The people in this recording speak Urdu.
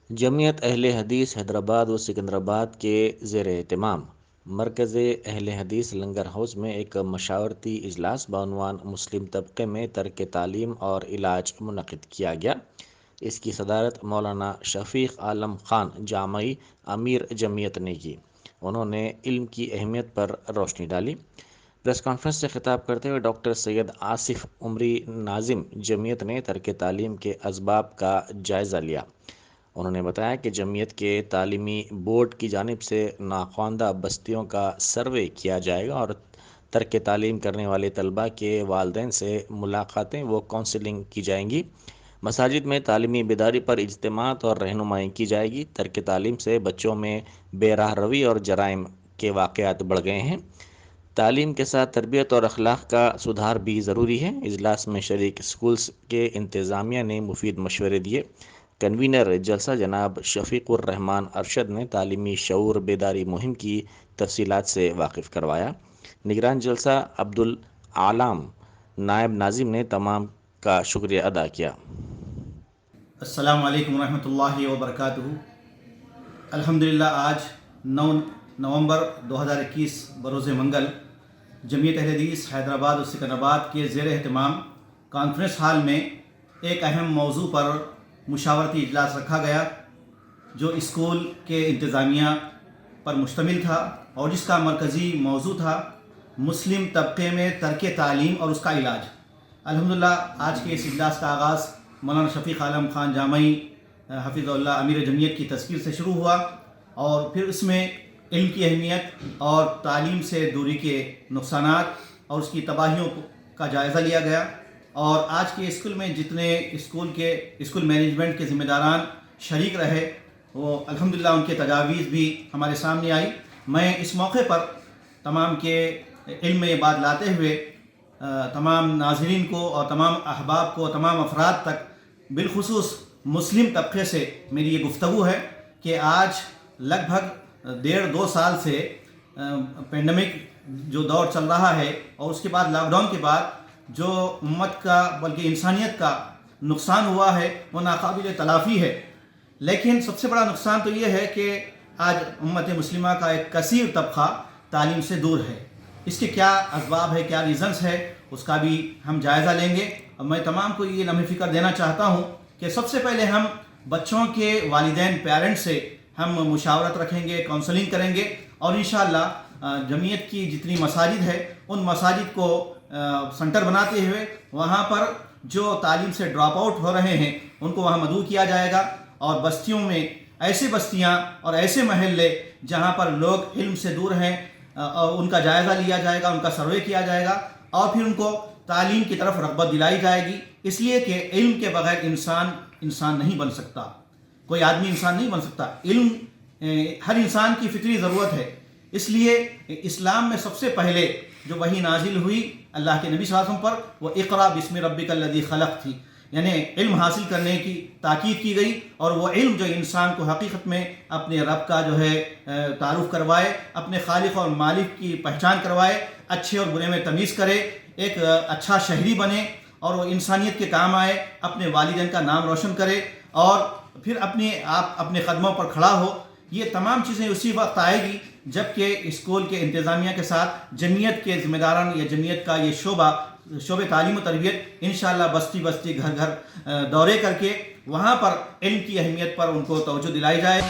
جمعیت اہل حدیث حیدرآباد و سکندرآباد کے زیر اہتمام مرکز اہل حدیث لنگر ہاؤس میں ایک مشاورتی اجلاس بعنوان مسلم طبقے میں ترک تعلیم اور علاج منعقد کیا گیا۔ اس کی صدارت مولانا شفیق عالم خان جامعی امیر جمعیت نے کی۔ انہوں نے علم کی اہمیت پر روشنی ڈالی۔ پریس کانفرنس سے خطاب کرتے ہوئے ڈاکٹر سید آصف عمری ناظم جمعیت نے ترک تعلیم کے اسباب کا جائزہ لیا۔ انہوں نے بتایا کہ جمعیت کے تعلیمی بورڈ کی جانب سے ناخواندہ بستیوں کا سروے کیا جائے گا اور ترک تعلیم کرنے والے طلباء کے والدین سے ملاقاتیں و کونسلنگ کی جائیں گی۔ مساجد میں تعلیمی بیداری پر اجتماعات اور رہنمائی کی جائے گی۔ ترک تعلیم سے بچوں میں بے راہ روی اور جرائم کے واقعات بڑھ گئے ہیں۔ تعلیم کے ساتھ تربیت اور اخلاق کا سدھار بھی ضروری ہے۔ اجلاس میں شریک اسکولز کے انتظامیہ نے مفید مشورے دیے۔ کنوینر جلسہ جناب شفیق الرحمان ارشد نے تعلیمی شعور بیداری مہم کی تفصیلات سے واقف کروایا۔ نگران جلسہ عبدالعالم نائب ناظم نے تمام کا شکریہ ادا کیا۔ السلام علیکم ورحمۃ اللہ وبرکاتہ۔ الحمدللہ آج 9 نومبر 2021 بروز منگل جمعیت اہل حدیث حیدرآباد و سکندرآباد کے زیر اہتمام کانفرنس ہال میں ایک اہم موضوع پر مشاورتی اجلاس رکھا گیا جو اسکول کے انتظامیہ پر مشتمل تھا اور جس کا مرکزی موضوع تھا مسلم طبقے میں ترک تعلیم اور اس کا علاج۔ الحمدللہ آج کے اس اجلاس کا آغاز مولانا شفیق عالم خان جامعی حفظہ اللہ امیر جمعیت کی تذکیر سے شروع ہوا اور پھر اس میں علم کی اہمیت اور تعلیم سے دوری کے نقصانات اور اس کی تباہیوں کا جائزہ لیا گیا۔ اور آج کے اسکول میں جتنے اسکول مینجمنٹ کے ذمہ داران شریک رہے وہ الحمدللہ ان کے تجاویز بھی ہمارے سامنے آئی۔ میں اس موقع پر تمام کے علم میں یہ بات لاتے ہوئے تمام ناظرین کو اور تمام احباب کو تمام افراد تک بالخصوص مسلم طبقے سے میری یہ گفتگو ہے کہ آج لگ بھگ 1.5-2 سال سے پینڈیمک جو دور چل رہا ہے اور اس کے بعد لاک ڈاؤن کے بعد جو امت کا بلکہ انسانیت کا نقصان ہوا ہے وہ ناقابل تلافی ہے۔ لیکن سب سے بڑا نقصان تو یہ ہے کہ آج امت مسلمہ کا ایک کثیر طبقہ تعلیم سے دور ہے۔ اس کے کیا اسباب ہے، کیا ریزنز ہے، اس کا بھی ہم جائزہ لیں گے۔ اور میں تمام کو یہ لمحہ فکر دینا چاہتا ہوں کہ سب سے پہلے ہم بچوں کے والدین پیرنٹس سے ہم مشاورت رکھیں گے، کونسلنگ کریں گے اور انشاءاللہ جمعیت کی جتنی مساجد ہے ان مساجد کو سنٹر بناتے ہوئے وہاں پر جو تعلیم سے ڈراپ آؤٹ ہو رہے ہیں ان کو وہاں مدعو کیا جائے گا اور بستیوں میں ایسے بستیاں اور ایسے محلے جہاں پر لوگ علم سے دور ہیں ان کا جائزہ لیا جائے گا، ان کا سروے کیا جائے گا اور پھر ان کو تعلیم کی طرف رغبت دلائی جائے گی، اس لیے کہ علم کے بغیر انسان نہیں بن سکتا، کوئی آدمی انسان نہیں بن سکتا۔ علم ہر انسان کی فطری ضرورت ہے۔ اس لیے اسلام میں سب سے پہلے جو وحی نازل ہوئی اللہ کے نبی صلی اللہ علیہ وسلم پر وہ اقرا بسم ربک الذی خلق تھی، یعنی علم حاصل کرنے کی تاکید کی گئی اور وہ علم جو انسان کو حقیقت میں اپنے رب کا جو ہے تعارف کروائے، اپنے خالق اور مالک کی پہچان کروائے، اچھے اور برے میں تمیز کرے، ایک اچھا شہری بنے اور وہ انسانیت کے کام آئے، اپنے والدین کا نام روشن کرے اور پھر اپنے قدموں پر کھڑا ہو۔ یہ تمام چیزیں اسی وقت آئے گی جب کہ اسکول کے انتظامیہ کے ساتھ جمعیت کے ذمہ داران یا جمعیت کا یہ شعبہ تعلیم و تربیت انشاءاللہ بستی بستی گھر گھر دورے کر کے وہاں پر علم کی اہمیت پر ان کو توجہ دلائی جائے۔